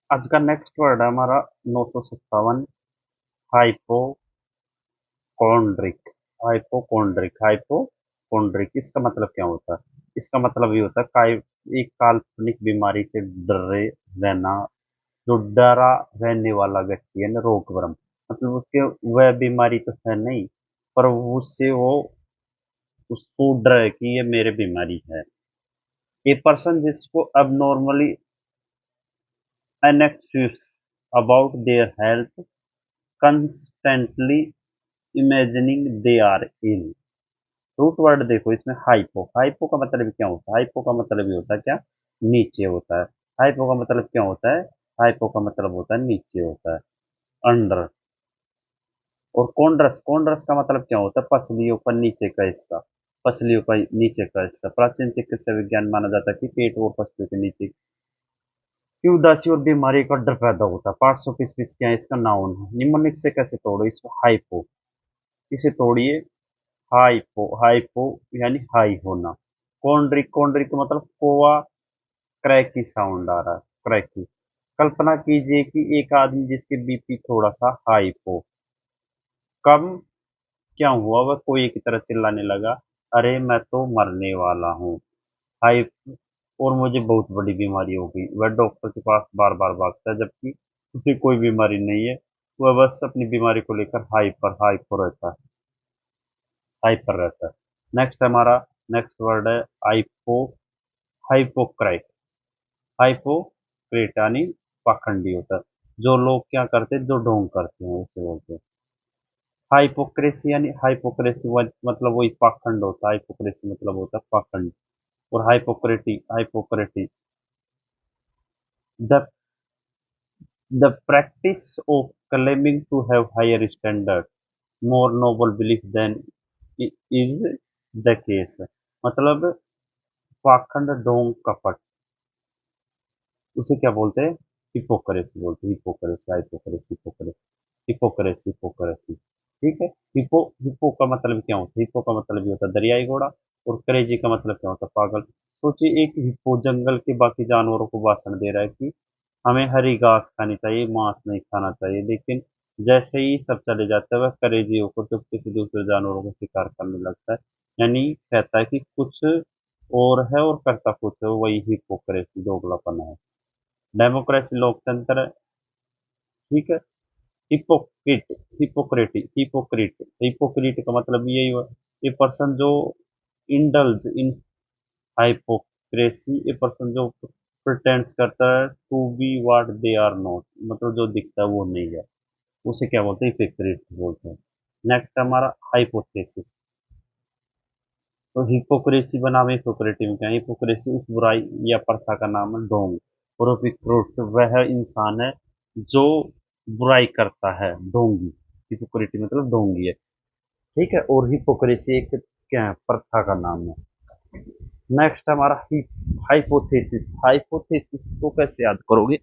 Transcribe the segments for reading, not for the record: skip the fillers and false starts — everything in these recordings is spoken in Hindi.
आज का नेक्स्ट वर्ड है हमारा 957। हाइपोकॉन्ड्रिक। हाइपोकॉन्ड्रिक इसका मतलब क्या होता है? इसका मतलब ये होता है एक काल्पनिक बीमारी से डरे रहना। जो डरा रहने वाला व्यक्ति है ना, रोग भ्रम, मतलब उसके वह बीमारी तो है नहीं, पर उससे वो उसको डर है कि ये मेरे बीमारी है। ए पर्सन जिसको अब normally anxious about their health, constantly imagining they are ill। Root word देखो इसमें हाइपो। हाइपो का मतलब क्या होता है? हाइपो का मतलब ये होता है क्या? नीचे होता है। हाइपो का मतलब क्या होता है? हाइपो का मतलब होता है नीचे होता है, अंडर। और कॉन्ड्रस, कॉन्ड्रस का मतलब क्या होता है? पसलियों का नीचे का हिस्सा। पसलियों का नीचे का हिस्सा। प्राचीन चिकित्सा विज्ञान माना जाता है कि पेट और पसलियों के नीचे की उदासी और बीमारी का डर पैदा होता है। पार्ट्स ऑफ स्पीच क्या है? इसका नाउन है। निम्नलिखित से कैसे तोड़ो इसको? हाइपो, इसे तोड़िए। हाइपो, हाइपो यानी हाई होना। कॉन्ड्रिक, कॉन्ड्रिक का मतलब कोआ, क्रैकी साउंड आ रहा है, क्रैकी। कल्पना कीजिए कि एक आदमी जिसके बीपी थोड़ा सा हाई हो। कम क्या हुआ? वह कोई की तरह चिल्लाने लगा, अरे मैं तो मरने वाला हूँ। हाई, और मुझे बहुत बड़ी बीमारी हो गई। वह डॉक्टर के पास बार बार भागता है, जबकि उसे कोई बीमारी नहीं है। वह बस अपनी बीमारी को लेकर हाइपर रहता है, हाइपर रहता है। नेक्स्ट हमारा नेक्स्ट वर्ड है हाइपो, हाइपोक्राइट। हाइपोक्रेट यानी पाखंडी होता है। जो लोग क्या करते हैं? जो ढोंग करते हैं उसे बोलते हैं। हाइपोक्रेसी यानी हाइपोक्रेसी मतलब वही पाखंड होता है। हाइपोक्रेसी मतलब होता है पाखंड। और hypocrisy, hypocrisy the the practice of claiming to have higher standard, more noble belief than is the case. मतलब पाखंड, ढोंग, कपट, उसे क्या बोलते हैं? हिपोक्रेसी बोलते हैं। Hypocrisy, hypocrisy, hypocrisy, hypocrisy, hypocrisy. ठीक है। हिपो का मतलब क्या होता है? हिपो का मतलब ये होता है दरियाई घोड़ा। और क्रेजी का मतलब क्या होता है? पागल। सोचिए, एक हिप्पो जंगल के बाकी जानवरों को भाषण दे रहा है कि हमें हरी घास खानी चाहिए, मांस नहीं खाना चाहिए, लेकिन जैसे ही सब चले जाते हैं वह क्रेजी होकर चुपके से दूसरे जानवरों को शिकार करने लगता है। यानी कहता है कि कुछ और है और करता कुछ है। वही हिपोक्रेसी, दोगलापन है। डेमोक्रेसी लोकतंत्र है। ठीक है। हिपोक्रिट, हिपोक्रेटी, हिपोक्रिट, हिपोक्रिट का मतलब यही हुआ, ए पर्सन जो indulge in hypocrisy, a person जो प्रिटेंड्स करता है to be what they are not, मतलब जो दिखता है वो नहीं है, उसे क्या बोलते हैं? हिपोक्रिट बोलते हैं। नेक्स्ट हमारा हाइपोथेसिस। तो हिपोक्रेसी बनाम हिपोक्रेटी में क्या है? हिपोक्रेसी उस बुराई या प्रथा का नाम है, ढोंग। और हिपोक्रेट वह इंसान है जो बुराई करता है, ढोंगी। हिपोक्रेटी मतलब ढोंगी है। ठीक है। और हिपोक्रेसी एक क्या है? प्रथा का नाम है। नेक्स्ट हमारा हाइपोथेसिस। हाइपोथेसिस को कैसे याद करोगे?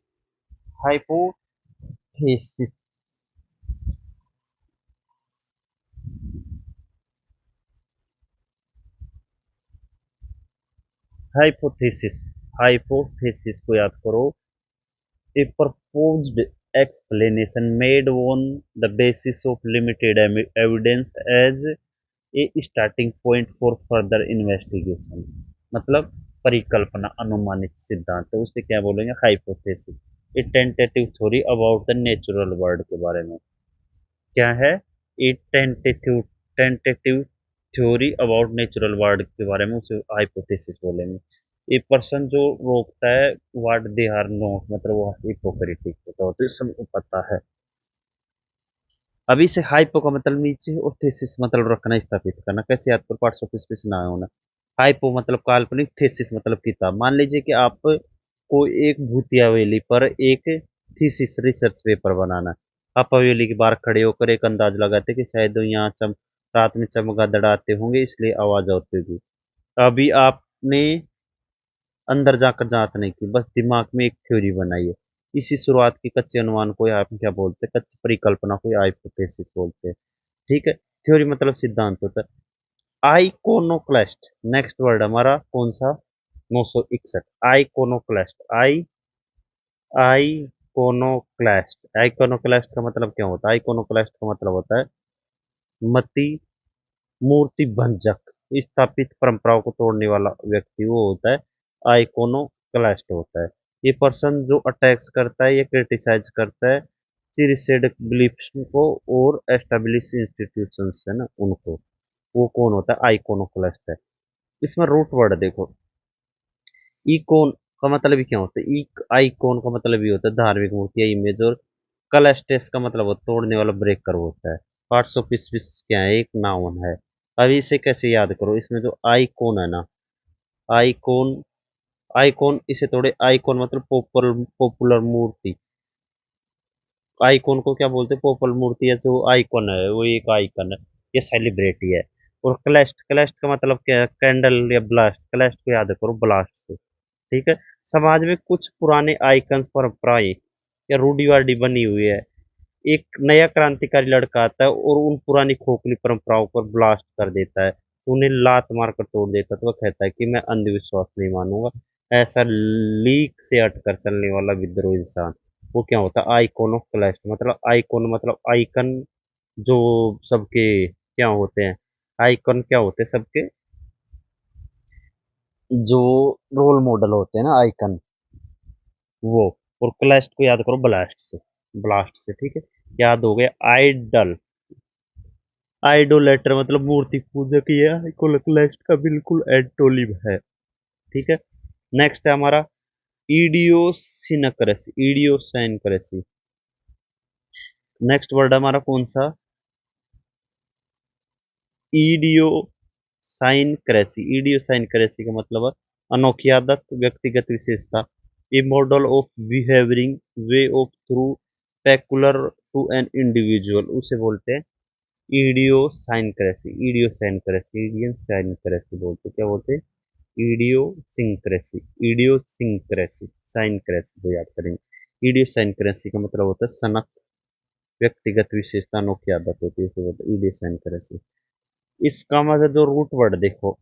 हाइपोथेसिस, हाइपोथेसिस, हाइपोथेसिस को याद करो। A proposed explanation made on the basis of limited evidence as a starting point for further investigation। मतलब परिकल्पना, अनुमानित सिद्धांत, तो उसे क्या बोलेंगे? Hypothesis. A tentative theory about the natural world के बारे में। क्या है? A tentative, tentative theory about natural world के बारे में उसे हाइपोथेसिस बोलेंगे। ए पर्सन जो रोकता है व्हाट दे आर नॉट, मतलब वो हिपोक्रेटिक होता है, तो ये सबको पता है। अभी से हाइपो का मतलब नीचे और थेसिस मतलब रखना, स्थापित करना। कैसे याद कर? पार्ट्स ऑफ स्पीच ना होना। हाइपो मतलब काल्पनिक, थेसिस मतलब किताब। मान लीजिए कि आप को एक भूतिया हवेली पर एक थीसिस, रिसर्च पेपर बनाना है। आप हवेली के बाहर खड़े होकर एक अंदाज लगाते कि शायद यहाँ रात में चमगादड़ आते होंगे, इसलिए आवाज आती होगी। अभी आपने अंदर जाकर जांच नहीं की, बस दिमाग में एक थ्योरी बनाई है। इसी शुरुआत की कच्चे अनुमान को आप क्या बोलते हैं? कच्ची परिकल्पना को हाइपोथेसिस बोलते हैं। ठीक है। थ्योरी मतलब सिद्धांत होता है। आइकोनोक्लास्ट, नेक्स्ट वर्ड हमारा कौन सा? 961। आइकोनोक्लास्ट, आई, आई आइकोनोक्लास्ट। आइकोनोक्लास्ट का मतलब क्या होता है? आइकोनोक्लास्ट का मतलब होता है मती मूर्ति भंजक, स्थापित परंपराओं को तोड़ने वाला व्यक्ति वो होता है आइकोनोक्लास्ट होता है। ये पर्सन जो अटैक्स करता है या क्रिटिसाइज करता है चिरिसेड बिलीफ्स को और एस्टेब्लिश इंस्टीट्यूशंस है ना उनको, वो कौन होता है? आइकोनोक्लास्ट है। इसमें रूट वर्ड देखो, इकोन का मतलब ही क्या होता है? आइकॉन का मतलब ये होता है धार्मिक मूर्ति या इमेज, और कलस्टेस का मतलब होता है तोड़ने वाला, ब्रेकर होता है। पार्ट्स ऑफ स्पीच क्या है? एक नाउन है। अब इसे कैसे याद करो? इसमें जो आइकॉन है ना, आइकॉन, आइकॉन इसे तोड़े, आइकॉन मतलब पॉपुलर, पॉपुलर मूर्ति। आइकॉन को क्या बोलते हैं? पॉपुलर मूर्ति है, जो आइकॉन है वो एक आइकन है, ये सेलिब्रिटी है। और क्लैस्ट, क्लैस्ट का मतलब क्या है? कैंडल या ब्लास्ट, क्लैस्ट को याद करो ब्लास्ट से। ठीक है। समाज में कुछ पुराने आइकन्स परंपराएं या रूढ़िवादी बनी हुई है, एक नया क्रांतिकारी लड़का आता है और उन पुरानी खोखली परंपराओं पर ब्लास्ट कर देता है, उन्हें लात मार कर तोड़ देता है। तो वह कहता है कि मैं अंधविश्वास नहीं मानूंगा। ऐसा लीक से हटकर चलने वाला विद्रोह इंसान, वो क्या होता है? Icon of clash. मतलब आइकॉन मतलब आइकन, जो सबके क्या होते हैं? आइकन क्या होते हैं? सबके जो रोल मॉडल होते हैं ना, आइकन वो। और क्लैश को याद करो ब्लास्ट से, ब्लास्ट से। ठीक है, याद हो गया। आइडल, आइडोलेटर मतलब मूर्ति पूजक, ये आइकोनोक्लास्ट का बिल्कुल एंटोनिम है। ठीक है। नेक्स्ट है हमारा ईडियोसिनक्रेसी, ईडियोसाइनक्रेसी। नेक्स्ट वर्ड हमारा कौन सा? ईडियोसाइनक्रेसी। ईडियोसाइनक्रेसी का मतलब है अनोखी आदत, व्यक्तिगत विशेषता, a model of behaviouring way of through peculiar to an individual, उसे बोलते हैं ईडियोसाइनक्रेसी। ईडियोसाइनक्रेसी, ईडियनसाइनक्रेसी बोलते हैं। क्या बोलते हैं? ईडियोसिंक्रेसी, ईडियोसिंक्रेसी, साइनक्रेसी को याद करेंगे। ईडियोसाइनक्रेसी का मतलब होता है सनक, व्यक्तिगत विशेषता, अनोखी आदत होती है, उसे बोलते हैं ईडियोसाइनक्रेसी। इसका मतलब जो रूट वर्ड देखो,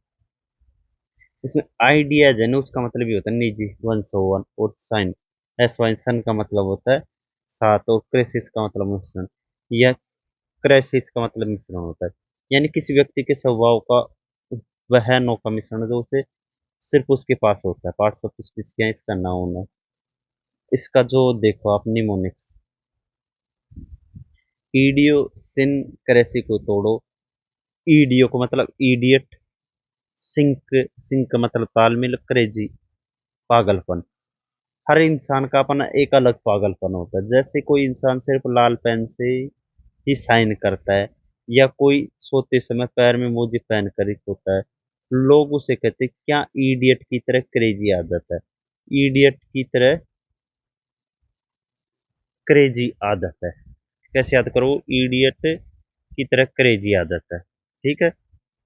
इसमें आइडियाज है ना, उसका मतलब ये होता है निजी, वन सो वन। और साइन, एस वाइन, सन का मतलब होता है साथ, और क्रेसिस का मतलब मिश्रण, या क्राइसिस का मतलब मिश्रण होता है। यानी किसी व्यक्ति के स्वभाव का वह नौ का मिश्रण जो उसे सिर्फ उसके पास होता है। पार्ट्स ऑफ स्पीच क्या है? इसका नाउन है। इसका जो देखो आप निमोनिक्स, ईडियोसिनक्रेसी को तोड़ो। ईडियो को मतलब इडियट, सिंक, सिंक का मतलब तालमेल, क्रेजी पागलपन। हर इंसान का अपना एक अलग पागलपन होता है। जैसे कोई इंसान सिर्फ लाल पेन से ही साइन करता है, या कोई सोते समय पैर में मोजे पहन कर ही सोता है, लोग उसे कहते हैं क्या इडियट की तरह क्रेजी आदत है। इडियट की तरह क्रेजी आदत है। कैसे याद करो? इडियट की तरह क्रेजी आदत है। ठीक है।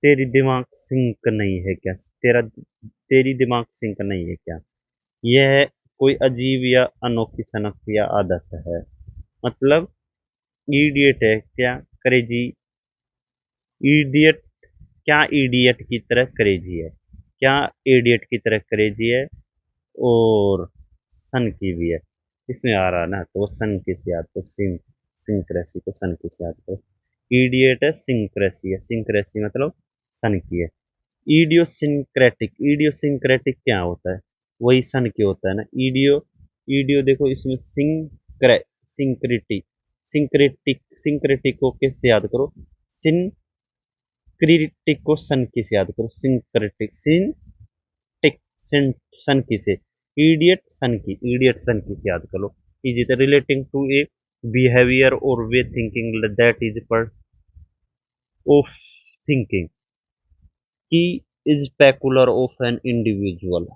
तेरी दिमाग सिंक नहीं है क्या? तेरी दिमाग सिंक नहीं है क्या? यह कोई अजीब या अनोखी सनक या आदत है। मतलब इडियट है क्या? क्रेजी, इडियट, क्या इडियट की तरह क्रेजी है? क्या इडियट की तरह क्रेजी है? और सन की भी है। इसमें आ रहा ना, तो वो सन की से याद करो, सिंक्रेसी को सन की से याद करो। इडियट है, सिंक्रेसी है, सिंक्रेसी मतलब सन की है। इडियोसिंक्रेटिक, इडियोसिंक्रेटिक क्या होता है? वही सन की होता है ना। इडियो, इडियो देखो इसमें सिंक्रेटिक, सिंक्रेटिक को कैसे याद करो? सिंक्रिटिक को सन की से याद करो। सिंक्रेटिक, टिक, सन की से। इडियट सन की, इडियट सन की से याद करो। Is it relating to a behaviour और way thinking that is part of thinking की is peculiar of an individual.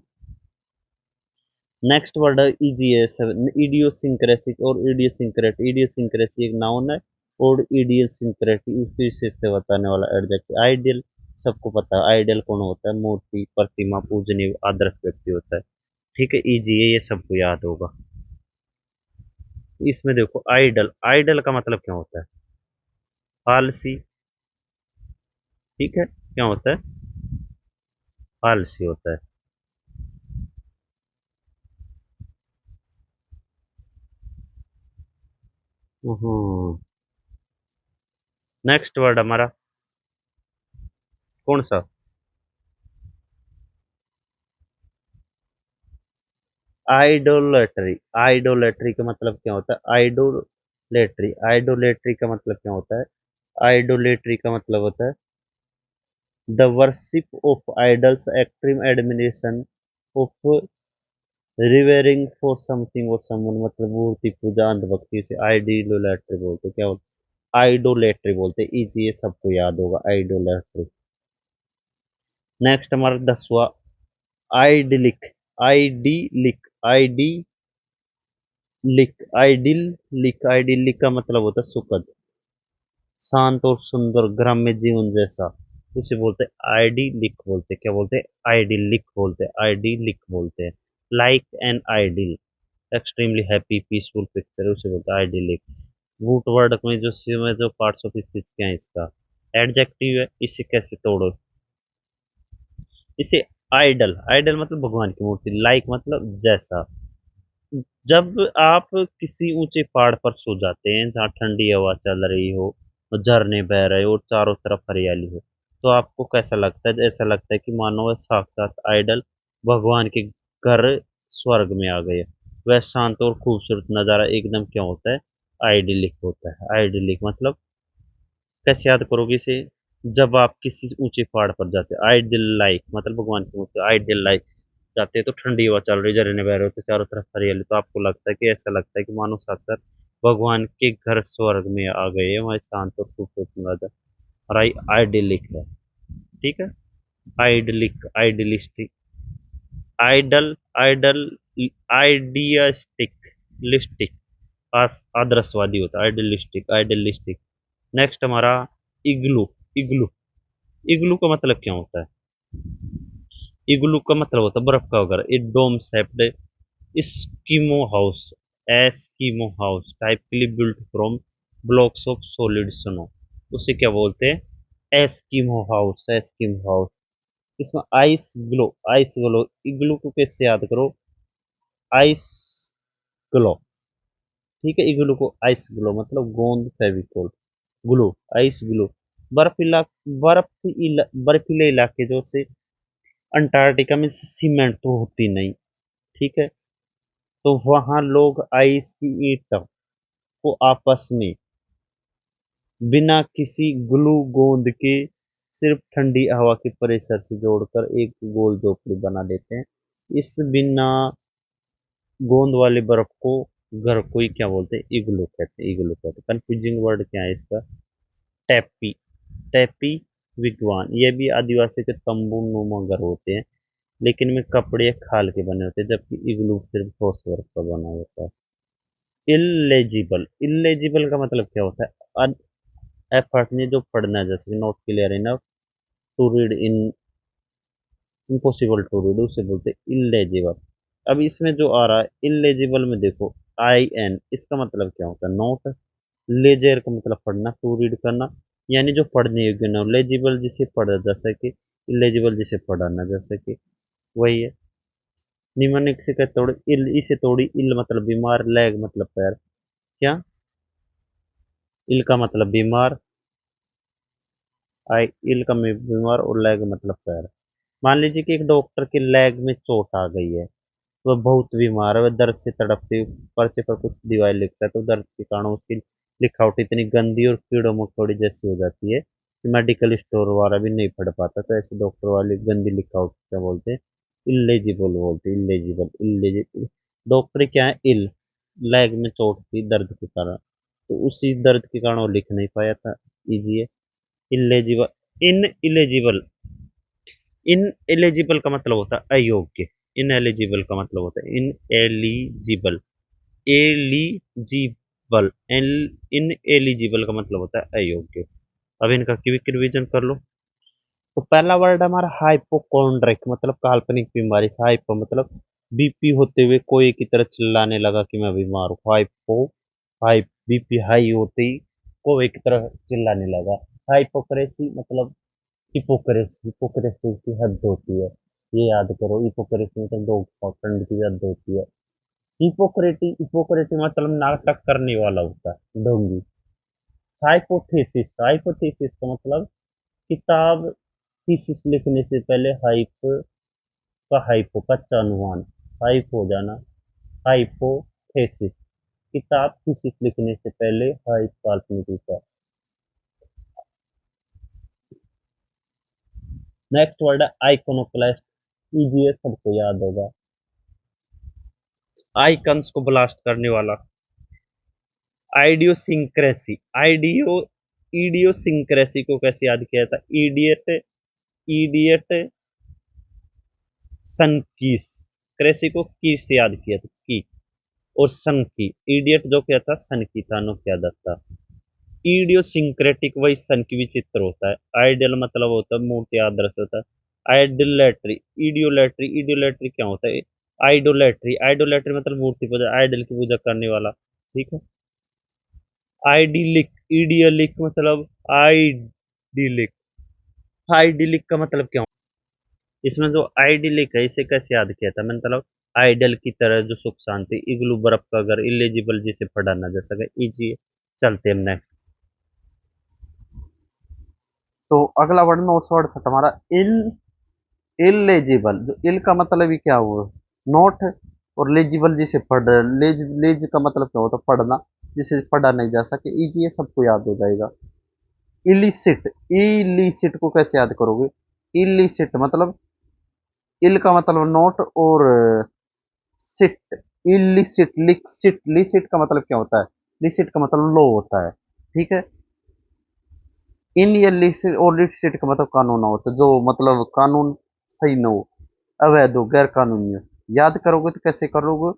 Next word है ईजीएस, इडियोसिंक्रेसिक और इडियोसिंक्रेट। इडियोसिंक्रेसी एक नाउन है, और इडियोसिंक्रेटी उसकी विशेषता बताने वाला एडजेक्टिव। आइडियल, सबको पता है आइडियल कौन होता है? मूर्ति, प्रतिमा, पूजनीय, आदर्श व्यक्ति होता है। ठीक है, इजी है, ये सबको याद होगा। इसमें देखो आइडल, आइडल का मतलब क्या होता है? आलसी। ठीक है, क्या होता है? आलसी होता है। हम्म। नेक्स्ट वर्ड हमारा कौन सा? आइडोलेट्री। आइडोलेट्री का मतलब क्या होता है? आइडोलेट्री। आइडोलेट्री का मतलब क्या होता है? आइडोलेट्री का मतलब होता है the worship of idols, extreme admiration of revering for something और समवन, मतलब मूर्ति पूजा, अंधभक्ति से आइडोलेट्री बोलते हैं। क्या बोलते? आइडोलेट्री बोलते हैं। इजी, ये सबको याद होगा, आइडोलेट्री। नेक्स्ट हमारा 10वां, आइडिलिक। आइडिलिक। आइडिलिक का मतलब होता है सुखद, शांत और सुंदर ग्राम्य जीवन जैसा, उसे बोलते हैं आइडिलिक बोलते हैं। क्या बोलते हैं? आइडिलिक बोलते हैं, आइडिलिक बोलते हैं। Like an idyll, extremely happy peaceful picture है, उसे बोलते हैं आइडिलिक। रूट वर्ड में जो पार्ट्स ऑफ स्पीच क्या है इसका? एडजेक्टिव है। इसे कैसे तोड़ो? इसे आइडल, आइडल मतलब भगवान की मूर्ति, लाइक मतलब जैसा। जब आप किसी ऊंचे पहाड़ पर सो जाते हैं जहाँ ठंडी हवा चल रही हो और झरने बह रहे हो और चारों तरफ हरियाली हो, तो आपको कैसा लगता है? ऐसा लगता है कि मानो वह साक्षात आइडल भगवान के घर स्वर्ग में आ गए। वह शांत और खूबसूरत नजारा एकदम क्या होता है? आइडिलिक होता है। आइडिलिक मतलब कैसे याद करोगे इसे? जब आप किसी ऊंचे पहाड़ पर जाते हैं, आइडियल लाइक मतलब भगवान की मूर्ति, आइडियल लाइक जाते हैं तो ठंडी हवा चल रही, झरने बह रहे होते, चारों तरफ हरियाली, तो आपको लगता है कि ऐसा लगता है कि मानो साक्षात भगवान के घर स्वर्ग में आ गए हैं, वह शांत और खूबसूरत नजारा। और आइडियलिक है। ठीक है। Idyllic, idealistic. आइडल, आइडल, आइडियास्टिक, लिस्टिक, आदर्शवादी होता है आइडियलिस्टिक, आइडियलिस्टिक। नेक्स्ट हमारा इग्लू। इग्लू। इग्लू का मतलब क्या होता है? इग्लू का मतलब होता है बर्फ का घर। A dome shaped Eskimo house, Eskimo house typically built from blocks of solid snow, उसे क्या बोलते हैं? Eskimo house, Eskimo house. इसमें ice glow, ice glow, igloo को कैसे याद करो? Ice glow. ठीक है, इग्लू को आइस ग्लो मतलब गोंद फेविकोल, ग्लो, आइस ग्लो। बर्फीला, बर्फीले इलाके जो से अंटार्कटिका में सीमेंट तो होती नहीं, ठीक है, तो वहां लोग आइस की ईंट को आपस में बिना किसी ग्लू गोंद के सिर्फ ठंडी हवा के प्रेशर से जोड़कर एक गोल झोपड़ी बना देते हैं। इस बिना गोंद वाले बर्फ को घर को ही क्या बोलते हैं? इग्लू कहते हैं, इग्लू कहते हैं। कंफ्यूजिंग वर्ड क्या है इसका? टैपी। टैपी विद्वान, ये भी आदिवासी के तंबू नुमा घर होते हैं, लेकिन में कपड़े या खाल के बने होते हैं, जबकि इग्लू सिर्फ ठोस बर्फ का बना होता है। इलेजिबल। इलेजिबल का मतलब क्या होता है? एफर्ट ने जो पढ़ना है, जैसे कि not clear enough to read, in impossible to read, उसे बोलते हैं इलेजिबल। अब इसमें जो आ रहा है इलेजिबल में देखो, आई एन, इसका मतलब क्या होता है? नॉट। लेजर का मतलब पढ़ना, टू रीड करना, यानी जो पढ़ने योग्य ना हो। लेजिबल जिसे पढ़ा जा सके, इलेजिबल जिसे पढ़ा ना जा सके, वही है। निम्नलिखित से क्या तोड़, इल, इसे तोड़ी। इल मतलब बीमार, लेग मतलब पैर। क्या? इल का मतलब बीमार, आई, इल का बीमार और लेग मतलब पैर। मान लीजिए कि एक डॉक्टर के लेग में चोट आ गई है, वह बहुत बीमार है, वह दर्द से तड़पते हुए पर्चे पर कुछ दवाई लिखता है, तो दर्द के कारण उसकी लिखावट इतनी गंदी और कीड़ों मकोड़ी जैसी हो जाती है कि मेडिकल स्टोर वाला भी नहीं पढ़ पाता, तो ऐसे डॉक्टर वाली गंदी लिखावट क्या बोलते हैं? इलेजिबल बोलते हैं, इलेजिबल, इलेजिबल। डॉक्टर क्या है? इल, लेग में चोट थी दर्द के कारण, तो उसी दर्द के कारण वो लिख नहीं पाया था। इजी है। Illegible. In illegible, in eligible का मतलब होता है अयोग्य। इन एलिजिबल का मतलब होता है in eligible, eligible, in eligible का मतलब होता है अयोग्य। अब इनका क्विक रिवीजन कर लो। तो पहला वर्ड हमारा हाइपोकोन्ड्रिक, मतलब काल्पनिक बीमारी से। हाइपो मतलब बीपी होते हुए कोई की तरह चिल्लाने लगा कि मैं बीमार हूँ। हाइपो, हाई, बीपी हाई होते ही कोई की तरह चिल्लाने लगा। हाइपोक्रेसी मतलब हिपोक्रेसी, हिपोक्रेसी की हद होती है, ये याद करो। हिपोक्रेसी मतलब दो पाखंड की हद होती है। हिपोक्रेटिक मतलब नाटक करने वाला होता है, ढोंगी। हाइपोथेसिस का मतलब किताब। थीसिस लिखने से पहले हाइपो कच्चा अनुमान, हाइप हो जाना, हाइपोथेसिस। किताब थीसिस लिखने से पहले हाइप काल्पनिक विचार। नेक्स्ट वर्ड है आइकोनोक्लास्ट। इजी है, सबको याद होगा। आइकन्स को ब्लास्ट करने वाला। आइडियोसिंक्रेसी। ईडियोसिंक्रेसी को कैसे याद किया था? इडियट, इडियट सन कीस। क्रेसी को की से याद किया था, की। और सन की, इडियट जो क्या था, सन की था, नो क्या था। इडियोसिंक्रेटिक वही सन की विचित्र होता है। आइडियल मतलब होता है मूर्ति आदर्श होता है। आइडोलेट्री, इडियोलेट्री क्या होता है? आइडोलेट्री मतलब मूर्ति पूजा, आइडल की पूजा करने वाला। ठीक है। आइडिलिक, इडियलिक मतलब आइडिलिक। आइडिलिक का मतलब क्या होता है? इसमें जो आइडिलिक है इसे कैसे याद किया था मैंने? मतलब आइडल की तरह जो सुख शांति, इग्लू बर्फ का घर, इलेजिबल जिसे पढ़ा ना जा सके, इजी है। चलते हैं नेक्स्ट। तो अगला वर्ड में उस वर्ड से हमारा इन इलेजिबल। जो इल का मतलब ही क्या हुआ? नॉट। और लेजिबल जिसे पढ़, लेज का मतलब क्या होता है? पढ़ना, जिसे पढ़ा नहीं जा सके। इजी है, सबको याद हो जाएगा। इलिसिट, इलिसिट को कैसे याद करोगे? इलिसिट मतलब इल का मतलब नॉट, और सिट, इलिसिट, लिसिट, लिसिट का मतलब क्या होता है? लिसिट का मतलब लो होता है। ठीक है। इन या लिसिट और लिसिट का मतलब कानून होता है, जो मतलब कानून सही न हो, अवैध हो, गैर कानूनी हो। याद करोगे तो कैसे करोगे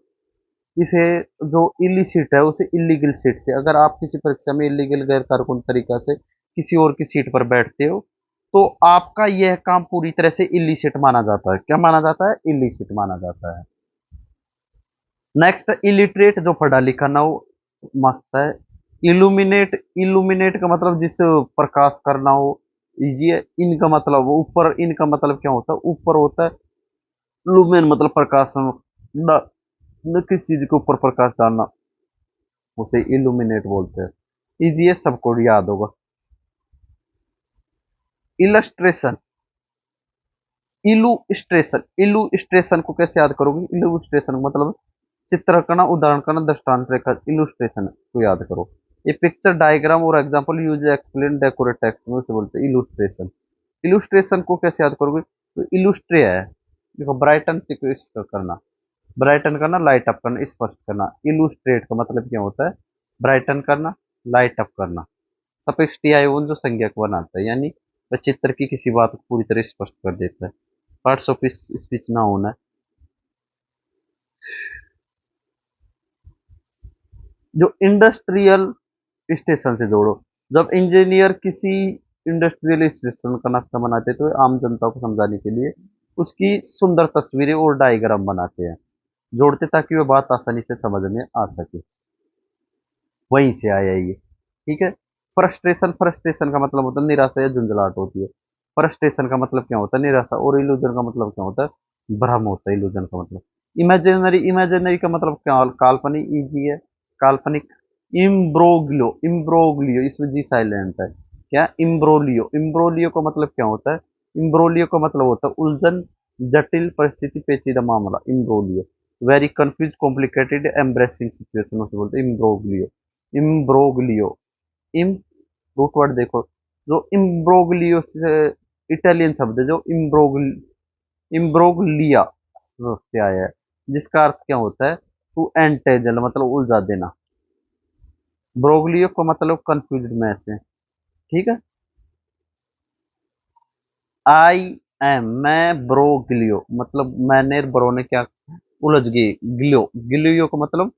इसे? जो इलिसिट है उसे इलीगल सीट से, अगर आप किसी परीक्षा में इलीगल गैर कानूनी तरीका से किसी और की सीट पर बैठते हो तो आपका यह काम पूरी तरह से इलिसिट माना जाता है। क्या माना जाता है? इलिसिट माना जाता है। नेक्स्ट, इलिटरेट जो पढ़ा लिखा ना हो, मस्त है। इल्यूमिनेट, इल्यूमिनेट का मतलब जिस प्रकाश करना हो। ये इनका मतलब ऊपर, इनका मतलब क्या होता है? ऊपर होता है। लुमेन मतलब प्रकाश, न, न किस चीज के ऊपर प्रकाश डालना, उसे इल्यूमिनेट बोलते हैं। इजी है, सबको याद होगा। इलस्ट्रेशन, इलुस्ट्रेशन, इलुस्ट्रेशन को कैसे याद करोगे? इलुस्ट्रेशन मतलब चित्र करना, उदाहरण करना, दृष्टांत रेखा। इलुस्ट्रेशन को याद करो। ये पिक्चर, डायग्राम और example use explain decorate text में उसे बोलते हैं इलुस्ट्रेशन। इलुस्ट्रेशन को कैसे याद करोगे? तो इलुस्ट्रे है, देखो, ब्राइटन करना, ब्राइटन करना, लाइट अप करना, स्पष्ट करना। इलुस्ट्रेट का मतलब क्या होता है? ब्राइटन करना, लाइट अप करना। सफिक्स टी आई ओन जो संज्ञा को बनाता है, यानी वह चित्र की किसी बात को पूरी तरह स्पष्ट कर देता है। पार्ट्स ऑफ स्पीच ना होना। जो इंडस्ट्रियल स्टेशन से जोड़ो। जब इंजीनियर किसी इंडस्ट्रियल स्टेशन का नक्शा बनाते हैं तो वे आम जनता को समझाने के लिए उसकी सुंदर तस्वीरें और डायग्राम बनाते हैं, जोड़ते, ताकि वह बात आसानी से समझ में आ सके। वहीं से आया ये। ठीक है। फ्रस्ट्रेशन, फ्रस्ट्रेशन का मतलब होता है निराशा या झुंझलाहट होती है। फ्रस्ट्रेशन का मतलब क्या होता है? निराशा। और इल्यूजन का मतलब क्या होता है? भ्रम होता है इल्यूजन का मतलब। इमेजिनरी, इमेजिनरी का मतलब क्या? काल्पनिक। इजी है, काल्पनिक। इम्ब्रोग्लियो, इम्ब्रोग्लियो, इसमें जी साइलेंट है। क्या? इम्ब्रोलियो, इम्ब्रोलियो का मतलब क्या होता है? इम्ब्रोलियो का मतलब होता है उलझन, जटिल परिस्थिति, पेचीदा मामला। Imbroglio, very confuse, complicated, embarrassing situation उसे बोलते हैं इम्ब्रोग्लियो। इम्ब्रोग्लियो, इम रूट वर्ड देखो। जो इम्ब्रोग्लियो से इटालियन शब्द है, जो इम्ब्रोग्लिया से आया है, जिसका अर्थ क्या होता है? टू एंटेजल मतलब उलझा देना। ब्रोगलियो का मतलब कंफ्यूज्ड मैस है। ठीक है। आई एम, मैं ब्रोग्लियो मतलब मैंने, ब्रो ने क्या, उलझ गई। गिलियो, गिलियो का मतलब,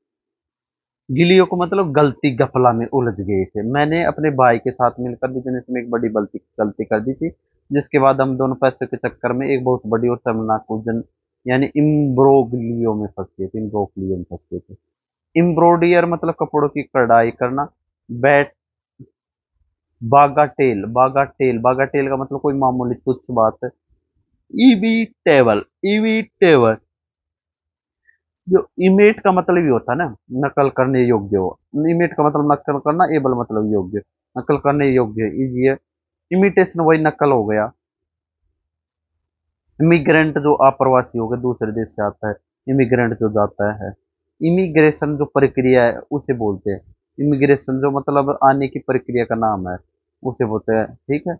गिलियो को मतलब गलती, गफला में उलझ गए थे। मैंने अपने भाई के साथ मिलकर बिजनेस में एक बड़ी गलती गलती कर दी थी, जिसके बाद हम दोनों पैसे के चक्कर में एक बहुत बड़ी और शर्मनाक उलझन यानी इम्ब्रोग्लियो में फंस गए थे, इम्ब्रोग्लियो में फंस गए थे। इम्ब्रोडियर मतलब कपड़ों की कढ़ाई करना। बैट, बागाटेल, बागाटेल, बागाटेल का मतलब कोई मामूली तुच्छ बात है। ईवी टेबल, ईवी टेबल जो इमेट का मतलब ही होता है ना, नकल करने योग्य हो। इमेट का मतलब नकल करना, एबल मतलब योग्य, नकल करने योग्य, इजी है। इमिटेशन वही नकल हो गया। इमिग्रेंट जो अप्रवासी हो गया, दूसरे देश से आता है। इमिग्रेंट जो जाता है। इमिग्रेशन जो प्रक्रिया है उसे बोलते हैं। इमिग्रेशन जो मतलब आने की प्रक्रिया का नाम है, उसे बोलते हैं, ठीक है।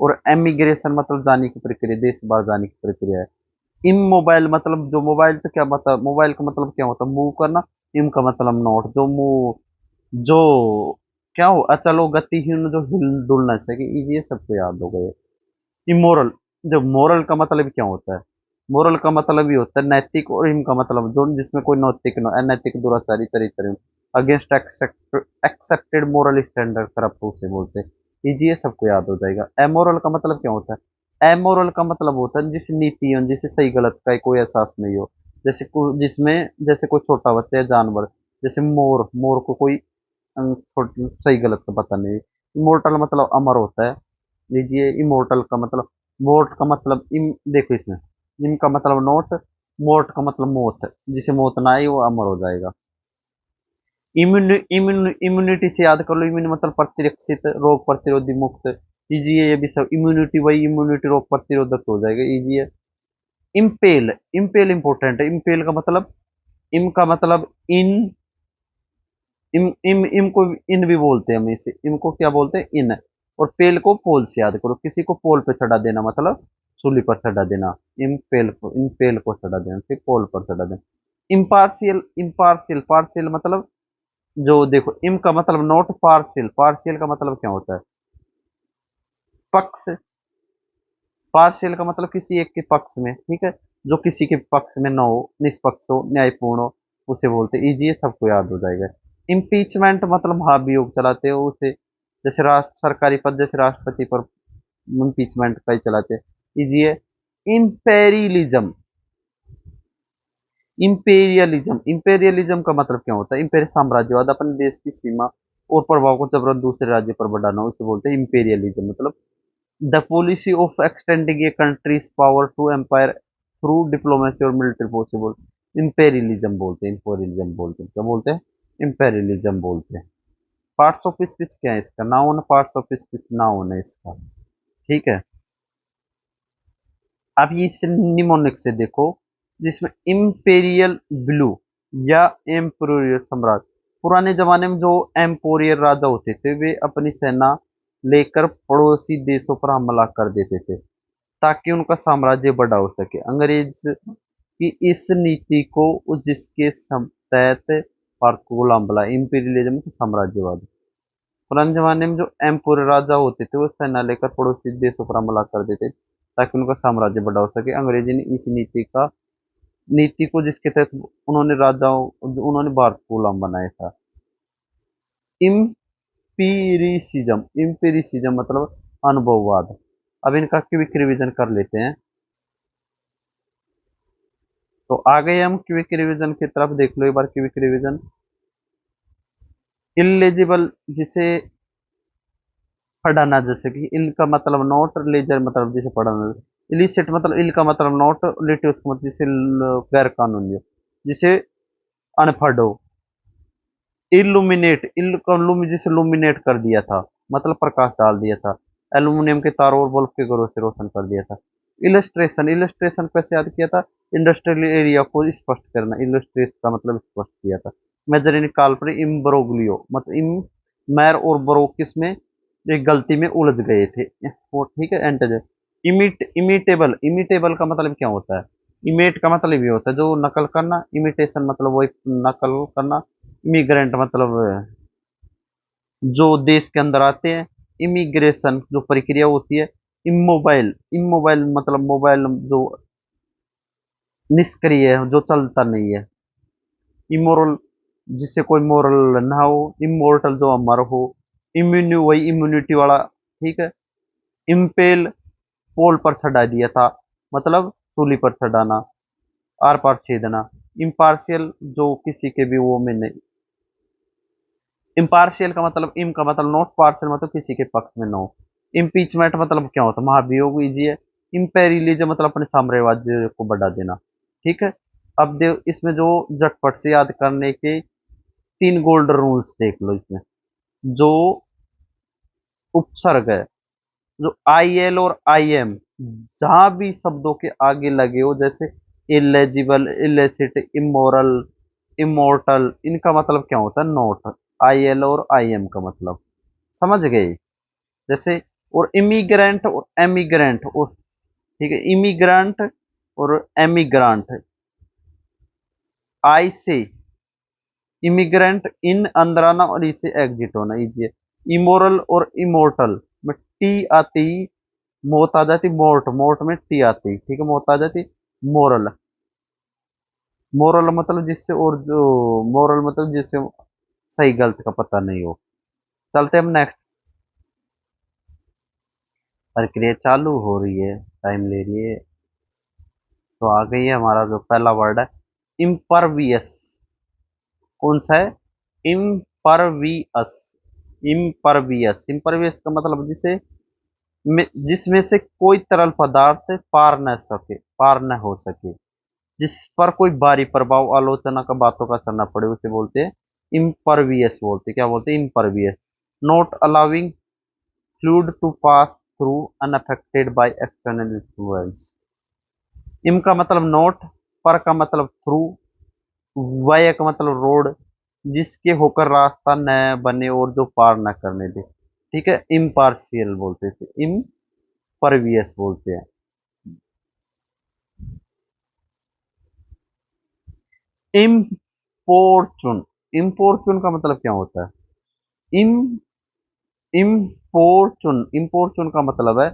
और एमिग्रेशन मतलब जाने की प्रक्रिया, देश बाहर जाने की प्रक्रिया है। इम मोबाइल मतलब जो मोबाइल, तो क्या मतलब मोबाइल का मतलब क्या होता है, मूव करना। इम का मतलब नॉट, जो मूव, जो क्या हो, अचल हो, गतिहीन, जो हिल डुल ना सके, ये सबको याद हो गए। इमोरल, जो मोरल का मतलब क्या होता है, मोरल का मतलब ये होता है नैतिक, और इनका मतलब जो जिसमें कोई नैतिक न अनैतिक दुराचारी चरित्र, against accepted moral standard corrupt उसे बोलते हैं। ये सबको याद हो जाएगा। एमोरल का मतलब क्या होता है, एमोरल का मतलब होता है जिस नीति हो, जिसे सही गलत का कोई एहसास नहीं हो। जैसे जिसमें, जैसे कोई छोटा बच्चा या जानवर, जैसे मोर, मोर को कोई सही गलत का पता नहीं। इमोर्टल मतलब अमर होता है। लीजिए इमोर्टल का मतलब, मोर्ट का मतलब इम, देखो इसमें, इम का मतलब नोट, मोर्ट का मतलब मौत, जिसे मौत ना आई वो अमर हो जाएगा। इम्यूनिटी से याद कर लो, इम्यून मतलब प्रतिरक्षित, रोग प्रतिरोधी, मुक्त। इजी है ये भी सब, इम्यूनिटी वही इम्यूनिटी, रोग प्रतिरोधक हो जाएगा, इजी है। इम्पेल, इम्पेल इंपॉर्टेंट है। इम्पेल का मतलब, इम का मतलब इन, इम इम इम को इन भी बोलते हैं हम इसे, इम को क्या बोलते हैं, इन। और पेल को पोल से याद करो, किसी को पोल पे चढ़ा देना मतलब सूली पर चढ़ा देना। इम पेल को, इन पेल को चढ़ा देना, ठीक, पोल पर चढ़ा देना। इम्पार्शियल, इम्पार्शियल, पार्शियल मतलब, जो देखो इम का मतलब नॉट पार्शियल, पार्शियल का मतलब क्या होता है, पक्ष। पार्शियल का मतलब किसी एक के पक्ष में, ठीक है, जो किसी के पक्ष में ना हो, निष्पक्ष हो, न्यायपूर्ण हो, उसे बोलते हैं। इजी है, सबको याद हो जाएगा। इम्पीचमेंट मतलब महाभियोग चलाते हो उसे, जैसे राष्ट्र सरकारी पद, जैसे राष्ट्रपति पर इम्पीचमेंट का ही चलाते हैं, इजी है। इंपेरियलिज्म, इंपेरियलिज्म, इंपेरियलिज्म का मतलब क्या होता है, इंपेरियल साम्राज्यवाद, अपने देश की सीमा और प्रभाव को जबरन दूसरे राज्य पर बढ़ाना, उसे बोलते हैं इंपेरियलिज्म। मतलब the policy of extending a country's power to empire through diplomacy और मिलिट्री पॉसिबल, इंपेरियलिज्म बोलते हैं, इंपेरियलिज्म बोलते हैं, क्या बोलते हैं, इंपेरियलिज्म बोलते हैं। पार्ट्स ऑफ स्पीच क्या है इसका, noun, parts of speech noun है इसका, ठीक है। अब ये इसे निमोनिक से देखो, जिसमें इम्पेरियल ब्लू या एम्पोरियल सम्राट, पुराने जमाने में जो एम्पोरियल राजा होते थे वे अपनी सेना लेकर पड़ोसी देशों पर हमला कर देते थे, ताकि उनका साम्राज्य बड़ा हो सके। अंग्रेज की इस नीति को जिसके तहत भारत को गुलाम बनाया, इंपीरियलिज्म, साम्राज्यवाद। पुराने जमाने में जो एम्पोरियल राजा होते थे वो सेना लेकर पड़ोसी देशों पर हमला कर देते ताकि उनका साम्राज्य बड़ा हो सके। अंग्रेजी ने इस नीति को जिसके तहत उन्होंने राजाओं, उन्होंने भारत को गुलाम बनाया था। इम्पीरिसिज्म, इम्पीरिसिज्म मतलब अनुभववाद। अब इनका क्विक रिवीजन कर लेते हैं। तो आ गए हम क्विक रिवीजन की तरफ, देख लो एक बार क्विक रिवीजन। इलेजिबल, जिसे पढ़ना, जैसे कि इल का मतलब नोट, लेजर मतलब जिसे पढ़ना। इलिसिट मतलब, इल का मतलब नोट, लिटिवस मतलब जिसे गैर कानूनी हो, जिसे अनपढ़ हो। इल्यूमिनेट, इल का लुम जिसे लुमिनेट कर दिया था, मतलब प्रकाश डाल दिया था। एल्यूमिनियम के तारों और बल्ब के घरों से रोशन कर दिया था। इलस्ट्रेशन, इलस्ट्रेशन कैसे याद किया था, इंडस्ट्रियल एरिया को स्पष्ट करना, इलस्ट्रेट का मतलब स्पष्ट किया था। मेजरिन काल्पनिक, इम्ब्रोग्लियो मतलब इम, मैर और ब्रो किसमें एक गलती में उलझ गए थे, वो ठीक है, एंटेज। इमिटेबल, इमिटेबल का मतलब क्या होता है, इमेट का मतलब ये होता है जो नकल करना, इमिटेशन मतलब वो एक नकल करना। इमिग्रेंट मतलब जो देश के अंदर आते हैं। इमिग्रेशन जो प्रक्रिया होती है। इमोबाइल, इमोबाइल मतलब मोबाइल जो निष्क्रिय है, जो चलता नहीं है। इमोरल, जिससे कोई मोरल ना हो। इमोर्टल जो अमर हो। इम्यूनि वही इम्यूनिटी वाला, ठीक है। इम्पेल, पोल पर चढ़ा दिया था, मतलब सूली पर चढ़ाना, आर पार छेदना। इम्पार्शियल, जो किसी के भी वो में नहीं। इम्पार्शियल का मतलब, इम का मतलब नॉट, पार्शियल मतलब किसी के पक्ष में ना हो। इम्पीचमेंट मतलब क्या होता है, महाभियोग, इजी है। इम्पेरियलिज्म मतलब अपने साम्राज्य को बढ़ा देना, ठीक है। अब इसमें जो झटपट से याद करने के तीन गोल्डन रूल्स देख लो इसमें। जो उपसर्ग है, जो आई एल और आई एम जहां भी शब्दों के आगे लगे हो, जैसे इलेजिबल, इलेसिट, इमोरल, इमोर्टल, इनका मतलब क्या होता है? नोट। आई एल और आई एम का मतलब समझ गए? जैसे और इमिग्रेंट और एमिग्रेंट, और ठीक है, इमिग्रेंट और एमिग्रांट, आई से इमिग्रेंट, इन अंदर आना और इसे एग्जिट होना इजी है। इमोरल और इमोर्टल में टी आती, मौत आ जाती, मोर्ट, मोर्ट में टी आती, ठीक है, मौत आ जाती। मोरल, मोरल मतलब जिससे, और जो मोरल मतलब जिससे सही गलत का पता नहीं हो। चलते हम नेक्स्ट। प्रक्रिया चालू हो रही है, टाइम ले रही है। तो आ गई है हमारा जो पहला वर्ड है, इम्परवियस। कौन सा है? इम्परवियस। इम्परवियस, इम्परवियस का मतलब जिसमें से कोई तरल पदार्थ पार न हो सके, जिस पर कोई बाहरी प्रभाव, आलोचना का, बातों का असर न पड़े, उसे बोलते हैं इम्परवियस। बोलते हैं क्या? बोलते हैं impervious. Not allowing fluid to pass through unaffected by external influence. Im का मतलब नॉट, पर का मतलब थ्रू, वाय का मतलब रोड, जिसके होकर रास्ता न बने और जो पार न करने दे, ठीक है, इम्पार्शियल बोलते थे, इम्परवियस बोलते हैं। इम्पोर्चुन, इम्पोर्चुन का मतलब क्या होता है? इम इम्पोर्चुन, इम्पोर्चुन का मतलब है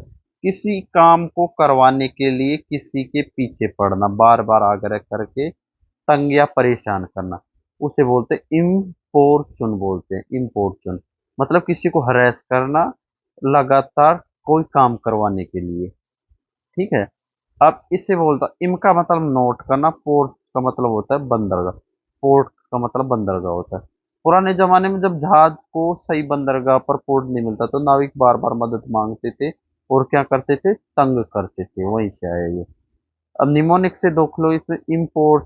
किसी काम को करवाने के लिए किसी के पीछे पड़ना, बार बार आग्रह करके तंग या परेशान करना, उसे बोलते हैं इम्पोर्चुन, बोलते हैं इम्पोर्चुन। मतलब किसी को हरेस करना, लगातार कोई काम करवाने के लिए, ठीक है। अब इससे बोलता, इम का मतलब नोट करना, पोर्ट का मतलब होता है बंदरगाह, पोर्ट का मतलब बंदरगाह होता है। पुराने जमाने में जब जहाज को सही बंदरगाह पर पोर्ट नहीं मिलता तो नाविक बार बार मदद मांगते थे और क्या करते थे? तंग करते थे, वहीं से आया ये। अब निमोनिक से देख लो, इसमें इम्पोर्ट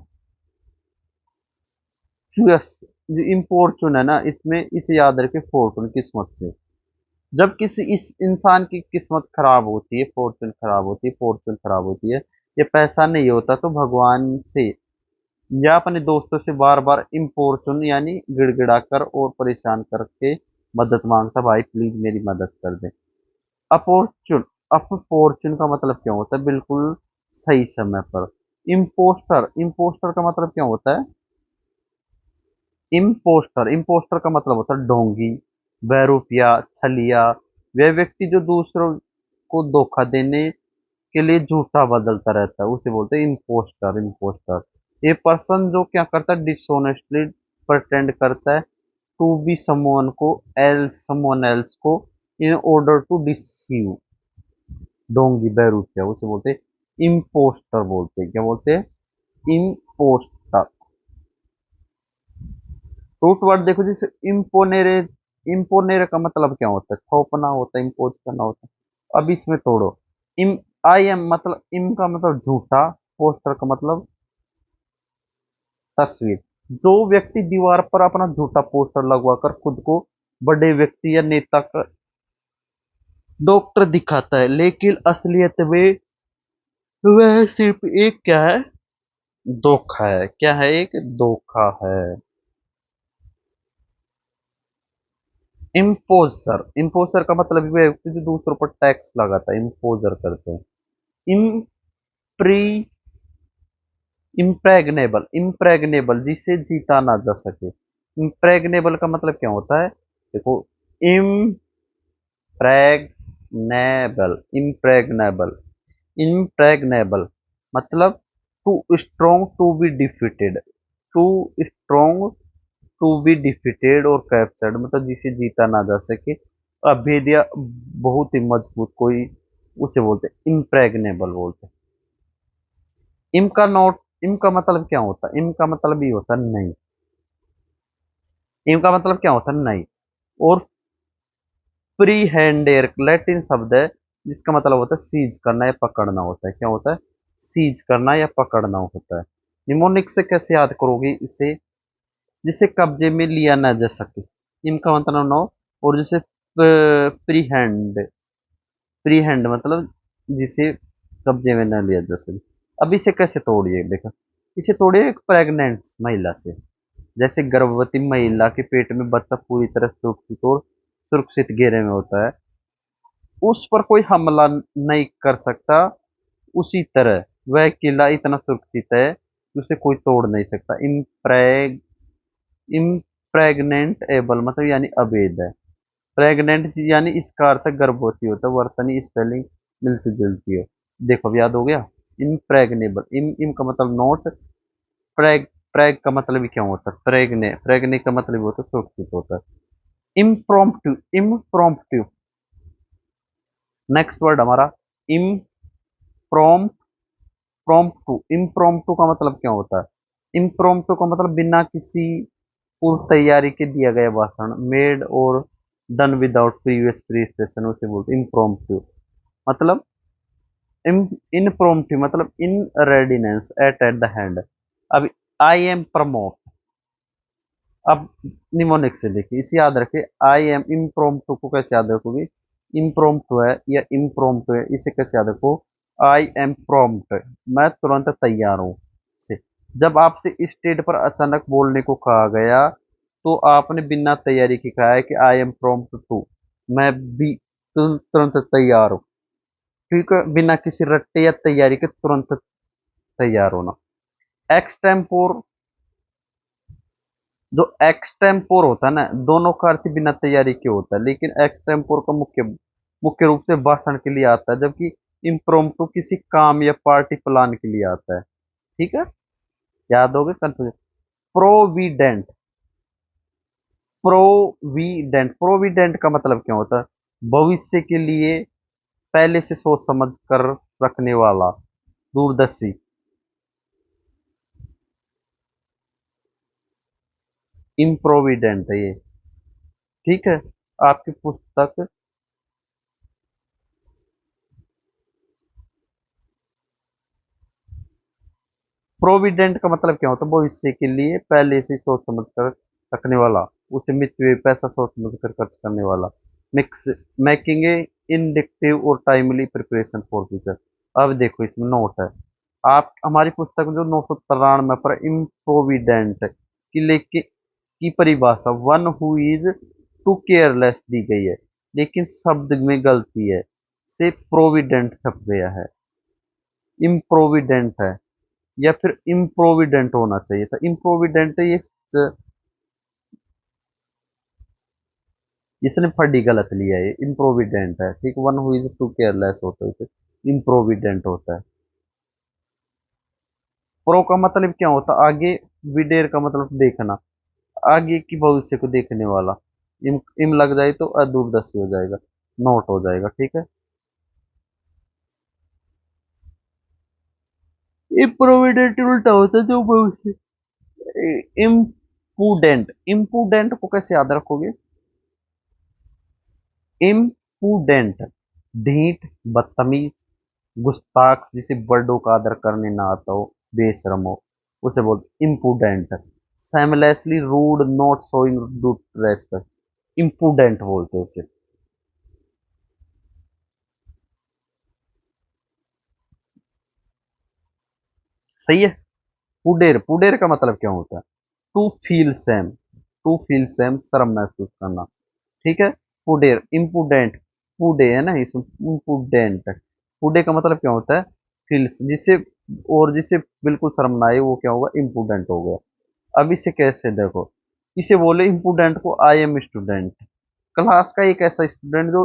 चुअस, जो इम्पोर्चुन है ना, इसमें इसे याद रखे, फॉर्चून, किस्मत से। जब किसी इस इंसान की किस्मत खराब होती है, फॉर्चून खराब होती है, फॉर्चून खराब होती है, ये पैसा नहीं होता, तो भगवान से या अपने दोस्तों से बार बार इम्पोर्चुन यानी गिड़गिड़ा कर और परेशान करके मदद मांगता, भाई प्लीज मेरी मदद कर दे। अपॉर्चुन, अपॉर्चुन का मतलब क्या होता है? बिल्कुल सही समय पर। इम्पोस्टर, इम्पोस्टर का मतलब क्या होता है? इम्पोस्टर, इम्पोस्टर का मतलब होता है ढोंगी, बहरूपिया, छलिया, वह व्यक्ति जो दूसरों को धोखा देने के लिए झूठा बदलता रहता है, उसे बोलते हैं इम्पोस्टर, इम्पोस्टर। ये पर्सन जो क्या करता है? डिसऑनेस्टली प्रटेंड करता है टू बी समवन को, एल्स समवन एल्स को, इन ऑर्डर टू डिसीव, ढोंगी, बहरूपिया, उसे बोलते हैं इम्पोस्टर, बोलते हैं क्या? बोलते हैं इम्पोस्टर। रूट वर्ड देखो, जैसे इम्पोनेरे, इम्पोनेरे का मतलब क्या होता है? थोपना होता है, इम्पोज करना होता है। अब इसमें तोड़ो, इम, आई एम मतलब, इम का मतलब झूठा, पोस्टर का मतलब तस्वीर। जो व्यक्ति दीवार पर अपना झूठा पोस्टर लगवाकर खुद को बड़े व्यक्ति या नेता का डॉक्टर दिखाता है, लेकिन असलियत में वह सिर्फ एक क्या है? धोखा है। क्या है? एक धोखा है। इम्पोजर, इम्पोजर का मतलब वह व्यक्ति जो दूसरों पर टैक्स लगाता है, इम्पोजर करते हैं। इम्प्री इम्प्रेग्नेबल, इम्प्रेग्नेबल जिसे जीता ना जा सके। इम्प्रेग्नेबल का मतलब क्या होता है? देखो, इम्प्रेग्नेबल, इम्प्रेग्नेबल, इम्प्रेग्नेबल मतलब too strong to be defeated, too strong to be defeated और कैप्चर्ड, मतलब जिसे जीता ना जा सके, अभेद्य, बहुत ही मजबूत कोई, उसे बोलते हैं इम्प्रेग्नेबल, बोलते हैं। इम का नोट, इम का मतलब क्या होता है? इम का मतलब ही होता है नहीं। इम का मतलब क्या होता है? नहीं। और फ्री हैंडेर लैटिन शब्द है जिसका मतलब होता है सीज करना या पकड़ना होता है। क्या होता है? सीज करना या पकड़ना होता है। निमोनिक से कैसे याद करोगे इसे? जिसे कब्जे में लिया ना जा सके, इनका मतलब नो। और जैसे फ्री हैंड, फ्री हैंड मतलब जिसे कब्जे में न लिया जा सके। अब इसे कैसे तोड़िए देखो, इसे तोड़िए एक प्रेग्नेंट महिला से। जैसे गर्भवती महिला के पेट में बच्चा पूरी तरह सुरक्षित और सुरक्षित घेरे में होता है, उस पर कोई हमला नहीं कर सकता, उसी तरह वह किला इतना सुरक्षित है कि उसे कोई तोड़ नहीं सकता। इम्प्रेग्नेंट एबल मतलब यानी अवैध है। प्रेग्नेंट यानी इसका अर्थ गर्भवती होता है, वर्तनी स्पेलिंग मिलती जुलती है। देखो अब याद हो गया। इम्प्रेग्नेबल, इम का मतलब नॉट। प्रेग, प्रेग का मतलब ही क्या होता है? प्रेग्ने, प्रेग्ने का मतलब होता है सुरक्षित होता है। इम्प्रॉम्प्टू, इम्प्रॉम्प्टू नेक्स्ट वर्ड हमारा इम्प्रॉम्प्ट, प्रॉम्प्टू। इम्प्रॉम्प्टू का मतलब क्या होता है? इम्प्रॉम्प्टू का मतलब बिना किसी पूर्व तैयारी के दिया गया भाषण, मेड और डन विदाउट प्रीवियस प्रिपरेशन, उसे बोलते इम्प्रॉम्प्टू। मतलब इनप्रॉम्प्टू मतलब इन रेडीनेस एट द हैंड। अब आई एम प्रमोट, अब निमोनिक से देखिए, इसे याद रखिए। आई एम इम्प्रॉम्प्टू को कैसे याद रखोगे? इम्प्रॉम्प्टू है या इम्प्रॉम्प्टू है, इसे कैसे याद रखो? आई एम प्रॉम्प्ट, मैं तुरंत तैयार हूँ से। जब आपसे स्टेज पर अचानक बोलने को कहा गया तो आपने बिना तैयारी के कहा है कि आई एम प्रॉम्प्ट टू, मैं भी तुरंत तैयार हूँ। ठीक है, बिना किसी रट्टे या तैयारी के तुरंत तैयार होना। एक्सटेम्पोर, जो एक्सटेम्पोर होता है ना, दोनों का अर्थ बिना तैयारी के होता है, लेकिन एक्सटेम्पोर का मुख्य मुख्य रूप से भाषण के लिए आता है, जबकि इम्प्रोम्प्टू किसी काम या पार्टी प्लान के लिए आता है। ठीक है, याद होगा कंफ्यूजन। प्रोविडेंट, प्रोविडेंट, प्रोविडेंट का मतलब क्या होता है? भविष्य के लिए पहले से सोच समझ कर रखने वाला, दूरदर्शी। इम्प्रोविडेंट है ये। ठीक है, आपकी पुस्तक प्रोविडेंट का मतलब क्या होता है? भविष्य के लिए पहले से सोच समझ कर रखने वाला, उसे मितव्ययी हुए पैसा सोच समझ कर खर्च करने वाला। मिक्स, मेकिंग ए इंडिक्टिव और टाइमली प्रिपरेशन फॉर फ्यूचर। अब देखो इसमें नोट है, आप हमारी पुस्तक में जो 993 पर इम्प्रोविडेंट की लेके की परिभाषा one who is too careless दी गई है, लेकिन शब्द में गलती है, से प्रोविडेंट छप गया है, इम्प्रोविडेंट है, या फिर इम्प्रोविडेंट होना चाहिए था। इम्प्रोविडेंट ये इसने फटी गलत लिया है, इम्प्रोविडेंट है। ठीक, one who is too careless होता है, इम्प्रोविडेंट होता है। प्रो का मतलब क्या होता है? आगे, विडेर का मतलब देखना, आगे की भविष्य को देखने वाला। इम लग जाए तो अदूरदर्शी हो जाएगा, नोट हो जाएगा। ठीक है, इम्प्रोविडेंट उल्टा होता है जो भविष्य। इम्पुडेंट, इम्पुडेंट को कैसे याद रखोगे? इम्पुडेंट, ढीठ, बदतमीज, गुस्ताख, जिसे बड़ों का आदर करने ना आता हो, बेशरम हो, उसे बोलते impudent. Shamelessly rude, not showing do respect, impudent बोलते हैं उसे। सही है। पुडेर, पुडेर का मतलब क्या होता है? To feel same, to feel same शर्म महसूस करना। ठीक है, पुडेर, इम्पुडेंट, पुडे है ना इसमें, इम्पुडेंट। पुडे का मतलब क्या होता है? फील, जिसे और जिसे बिल्कुल शर्म ना आए वो क्या होगा? इम्पुडेंट हो गया। अब इसे कैसे देखो, इसे बोले इम्पुडेंट को आई एम स्टूडेंट, क्लास का एक ऐसा स्टूडेंट जो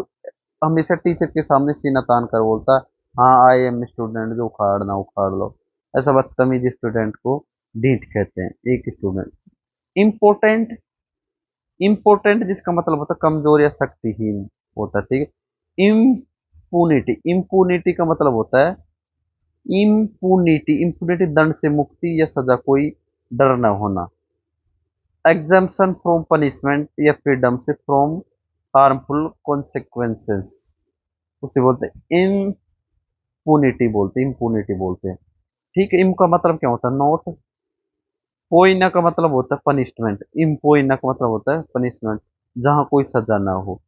हमेशा टीचर के सामने सीना तान कर बोलता है हाँ आई एम स्टूडेंट, जो उखाड़ना उखाड़ लो। ऐसा बदतमीज स्टूडेंट को ढीठ कहते हैं, एक स्टूडेंट। इम्पोर्टेंट, इम्पोर्टेंट जिसका मतलब होता है कमजोर या शक्तिहीन होता है। ठीक है, इम्पूनिटी, इम्पूनिटी का मतलब होता है इम्पूनिटी, इम्पूनिटी दंड से मुक्ति या सजा, कोई डर न होना। एग्जाम्पशन फ्रॉम पनिशमेंट या फ्रीडम से फ्रॉम हार्मफुल कॉन्सिक्वेंसेस, उसे बोलते हैं इम्पूनिटी, बोलते हैं इम्पूनिटी बोलते हैं। ठीक है, इम का मतलब क्या होता है? नॉट, पोइना का मतलब होता है पनिशमेंट, इम्पोइना का मतलब होता है पनिशमेंट, जहाँ कोई सजा ना हो।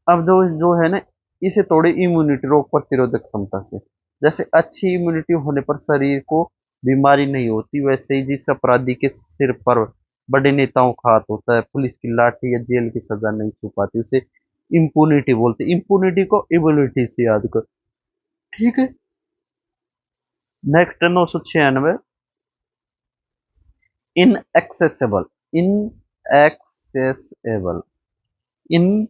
अब जो जो है ना, इसे तोड़े इम्यूनिटी, रोग प्रतिरोधक क्षमता से। जैसे अच्छी इम्यूनिटी होने पर शरीर को बीमारी नहीं होती, वैसे ही जिस अपराधी के सिर पर बड़े नेताओं का हाथ होता है, पुलिस की लाठी या जेल की सजा नहीं छू पाती, उसे इम्पूनिटी बोलते। इम्पूनिटी को एबिलिटी से याद कर। ठीक है। Next 996, inaccessible. Inaccessible. In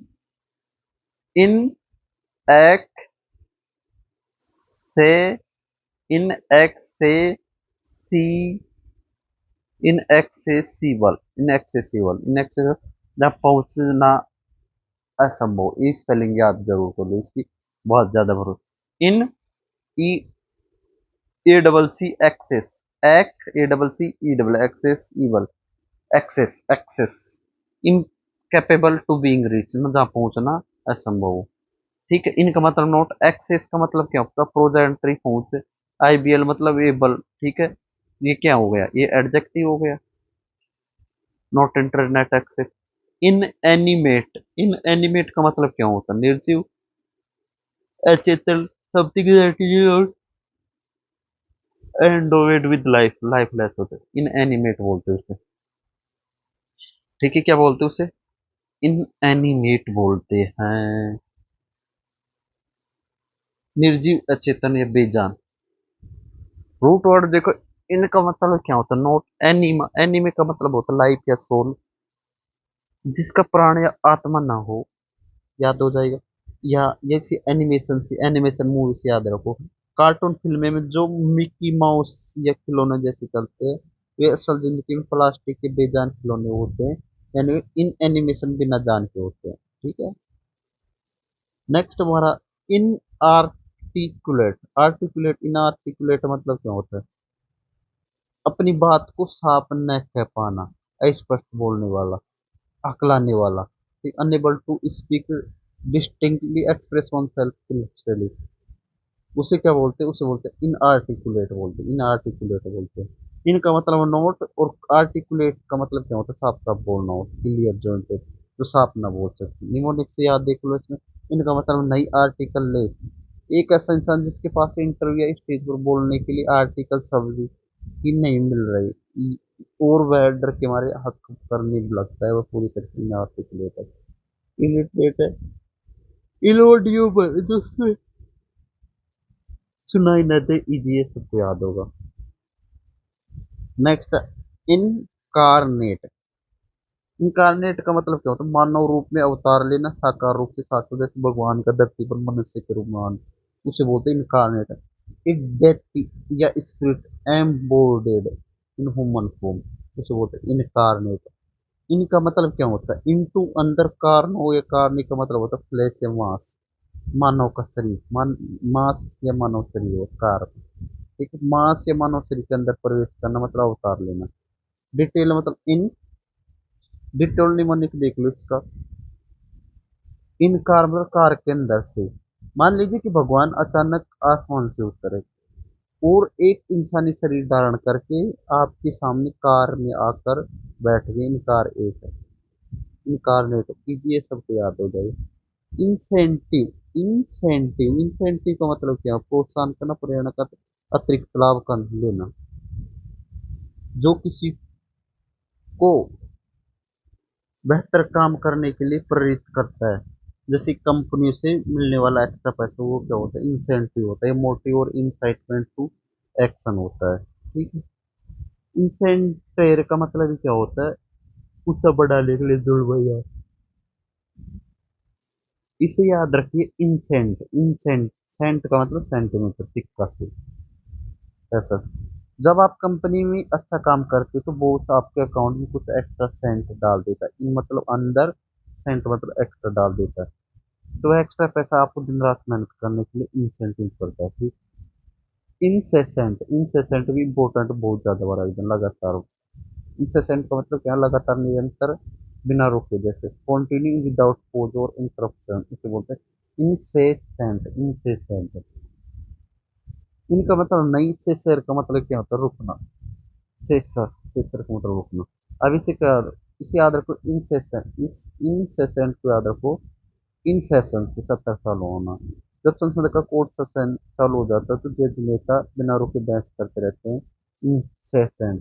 in act से इनएक्सेसी इनएक्सेसिबल जहाँ पहुंचना असंभव। एक स्पेलिंग याद जरूर कर लो इसकी, बहुत ज्यादा भरोसा। In E A double C excess, act A double C E double excess evil, excess excess. Incapable to being reach, जहाँ पहुंचना असंभव हो। ठीक है। इनका मतलब नोट, एक्सेस का मतलब क्या होता है, प्रोजेंट्री पहुंच। आईबीएल मतलब एबल। ठीक है। ये क्या हो गया, ये एडजेक्टिव हो गया, not internet access. Inanimate, inanimate का मतलब क्या होता है, निर्जीव, अचेतन, something that is endowed with life, lifeless होते हैं, इन एनिमेट बोलते हैं उसे। ठीक है, क्या बोलते हैं उसे, इन एनिमेट बोलते हैं, निर्जीव, अचेतन या बेजान। रूट वर्ड देखो, इनका मतलब क्या होता है, नोट एनिमा, एनिमे का मतलब होता है लाइफ या सोल, जिसका प्राण या आत्मा ना हो। याद हो जाएगा। या जैसे एनिमेशन से, एनिमेशन मूवी से याद रखो, कार्टून फिल्में में जो मिकी माउस या खिलौने जैसे चलते हैं, वे असल जिंदगी में प्लास्टिक के बेजान खिलौने होते हैं, यानी वे इन एनिमेशन बिना जान के होते हैं। ठीक है। नेक्स्ट हमारा, इन आर्टिकुलेट। आर्टिकुलेट, इन आर्टिकुलेट मतलब क्या होता है, अपनी बात को साफ न कह पाना, अस्पष्ट बोलने वाला, हकलाने वाला। Unable to speak distinctly, express oneself. उसे क्या बोलते हैं, उसे बोलते हैं इनआर्टिकुलेट बोलते हैं, इनआर्टिकुलेट बोलते हैं। इनका मतलब नोट, और आर्टिकुलेट का मतलब क्या होता है, साफ साफ बोलना हो, क्लियर जॉइंटेड, जो साफ ना बोल सकते। निमोनिक से याद देख लो इसमें। इनका मतलब नई आर्टिकल ले, एक ऐसा इंसान जिसके पास इंटरव्यू या स्टेज पर बोलने के लिए आर्टिकल शब्द ही नहीं मिल रही, और वह डर के मारे हक करने लगता है, वह पूरी तरीके से आर्टिकुलेट है, इलिटरेट है, इलोडियो जो सुनाई न दे, इजी, ये सबको याद होगा। Next, incarnate. इनकारनेट का मतलब क्या होता है, मानव रूप में अवतार लेना, साकार रूप से, साकार जैसे भगवान का धरती पर मनुष्य के रूप में आना, उसे बोलते हैं इनकारनेट। एक डेथ या स्पिरिट एम्बोर्डेड इन ह्यूमन फॉर्म, उसे बोलते हैं इनकारनेट। इनका मतलब क्या होता है, इनटू अंदर, कार्नो या कार्निक का मतलब होता है फ्लैश या मांस, मानव का शरीर, मांस या मानव शरीर हो, कार। ठीक है। मांस या मानव शरीर के अंदर प्रवेश करना मतलब अवतार लेना। डिटेल मतलब इन, डिटेल निमोनिक देख लो इसका, इन कार मतलब कार के अंदर से। मान लीजिए कि भगवान अचानक आसमान से उतरे और एक इंसानी शरीर धारण करके आपके सामने कार में आकर बैठ गए, इनकार एक है, इनकारनेट कीजिए, सबको याद हो जाए। इंसेंटिव, इंसेंटिव, इंसेंटिव का मतलब क्या, प्रोत्साहन करना, प्रेरणा का, अतिरिक्त लाभ का लेना, जो किसी को बेहतर काम करने के लिए प्रेरित करता है। जैसे कंपनी से मिलने वाला एक्स्ट्रा पैसा, वो क्या होता है, इंसेंटिव होता है, मोटिव और इंसाइटमेंट टू एक्शन होता है। ठीक है। इंसेंटेर का मतलब क्या होता है, उत्साह बढ़ाने के लिए जुड़, इसे याद रखिए, इंसेंट, इंसेंट, सेंट का मतलब सेंटीमीटर, सिक्का से, ऐसा। जब आप कंपनी में अच्छा काम करते हो तो बॉस आपके अकाउंट में कुछ एक्स्ट्रा सेंट डाल देता है, इन मतलब अंदर, सेंट मतलब एक्स्ट्रा डाल देता है, तो एक्स्ट्रा पैसा आपको दिन रात मेहनत करने के लिए इंसेंटिव करता है। ठीक। इंसेसेंट, इंसेसेंट भी इंपॉर्टेंट, बहुत ज्यादा बड़ा, एकदम लगातार। इंसेसेंट का मतलब क्या, लगातार, निरंतर, बिना रुके, जैसे कंटिन्यू विदाउट पॉज और इंटरप्शन, इसे बोलते हैं इंसेसेंट, इंसेसेंट। इनका मतलब नहीं से शेर का मतलब क्या होता है, रुकना। सेसर, सेसर का मतलब रुकना। अब इसे क्या, इसे याद रखो, इंसेसेंट, इस इंसेसेंट को याद रखो, इन सेशन से 70 साल होना। जब संसद का कोर्ट सेशन चालू हो जाता है तो जज नेता बिना रुके बहस करते रहते हैं, इन सेशन,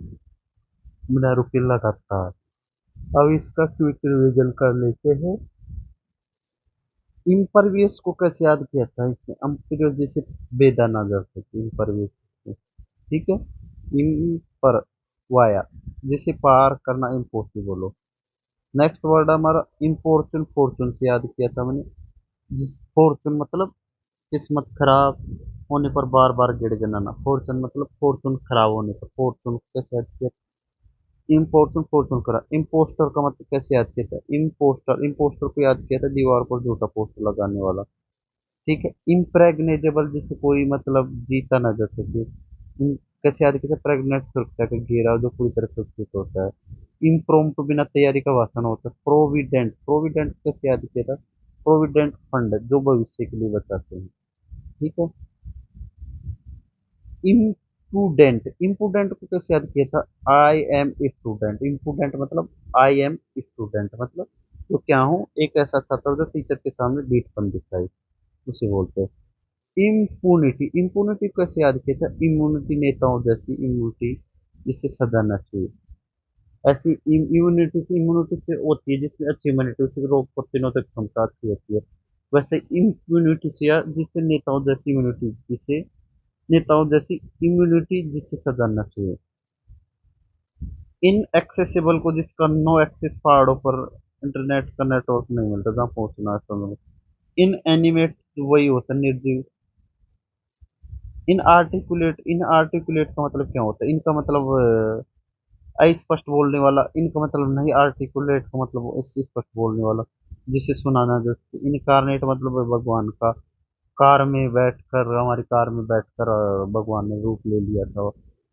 बिना रुके लगातार। अब इसका क्विक रिवीजन कर लेते हैं। इम्परवियस को कैसे याद किया था, इसने अम्पीरियर जैसे बेदाना नजर से, इम्परवियस को, ठीक है। इम्पर, वाया, जैसे पार करना इम्पॉसिबल हो। नेक्स्ट वर्ड हमारा इम्फॉर्चून, फॉर्चून से याद किया था मैंने, जिस फॉर्चून मतलब किस्मत खराब होने पर बार बार गिड़ गिनाना, फॉर्चून मतलब फॉर्चून खराब होने पर, फॉर्चून कैसे याद किया, इम्फॉर्चून फॉर्चून करा। इम्पोस्टर का मतलब कैसे याद किया था, इम्पोस्टर, इम्पोस्टर को याद किया था दीवार पर झूठा पोस्टर लगाने वाला, ठीक है। इम्प्रेग्नेजेबल, जिसे कोई मतलब जीता ना जा सके, कैसे याद किया था, प्रेग्नेंट सुरक्षा का घेरा जो पूरी तरह सुरक्षित होता है। इम्प्रोम्प्टू, बिना तैयारी का भाषण होता है। प्रोविडेंट, प्रोविडेंट कैसे याद किया था, प्रोविडेंट फंड जो भविष्य के लिए बचाते हैं, ठीक है। इम्प्रूडेंट, इम्प्रूडेंट को कैसे याद किया था, आई एम स्टूडेंट, इम्प्रूडेंट मतलब आई एम स्टूडेंट मतलब तो क्या हूँ, एक ऐसा छात्र जो टीचर के सामने ढीठपन दिखाए, उसे बोलते हैं। इम्पूनिटी, इम्पूनिटी को कैसे याद किया था, इम्यूनिटी, नेताओं जैसी इम्यूनिटी जिससे सजा न चाहिए। ऐसी इम्यूनिटी से, इम्यूनिटी से होती है जिसमें अच्छी इम्यूनिटी, उसकी रोग प्रतिरोधक क्षमता अच्छी होती है। वैसे इम्यूनिटी से या जिससे नेताओं जैसी इम्यूनिटी, जिसे नेताओं जैसी इम्यूनिटी जिससे सजा न चाहिए। इनएक्सेसिबल को, जिसका नो एक्सेस, पहाड़ों पर इंटरनेट का नेटवर्क नहीं मिलता, जहाँ पहुंचना है समय। इन एनिमेट, वही होता है निर्जीव। इन आर्टिकुलेट, इन आर्टिकुलेट का मतलब क्या होता है, इनका मतलब अस्पष्ट बोलने वाला, इनका मतलब नहीं, आर्टिकुलेट का मतलब स्पष्ट बोलने वाला, जिसे सुनाना, जैसे इनकारनेट मतलब है भगवान का, कार में बैठकर, हमारी कार में बैठकर भगवान ने रूप ले लिया था।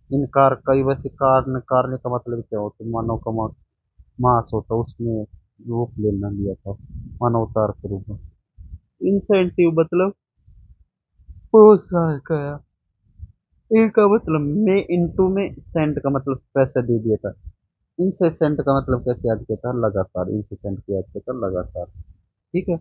इनकार, कई वैसे कार, कारने का मतलब क्या होता है, मानव का मास होता है, उसमें रूप लेना लिया था, मानवतार के रूप में। इंसेंटिव मतलब प्रोत्साहन का, इनका मतलब में, इनटू में, सेंट का मतलब पैसा दे दिया था। इंसेसेंट का मतलब कैसे याद किया था, लगातार, इंसेसेंट को याद किया था लगातार, ठीक है।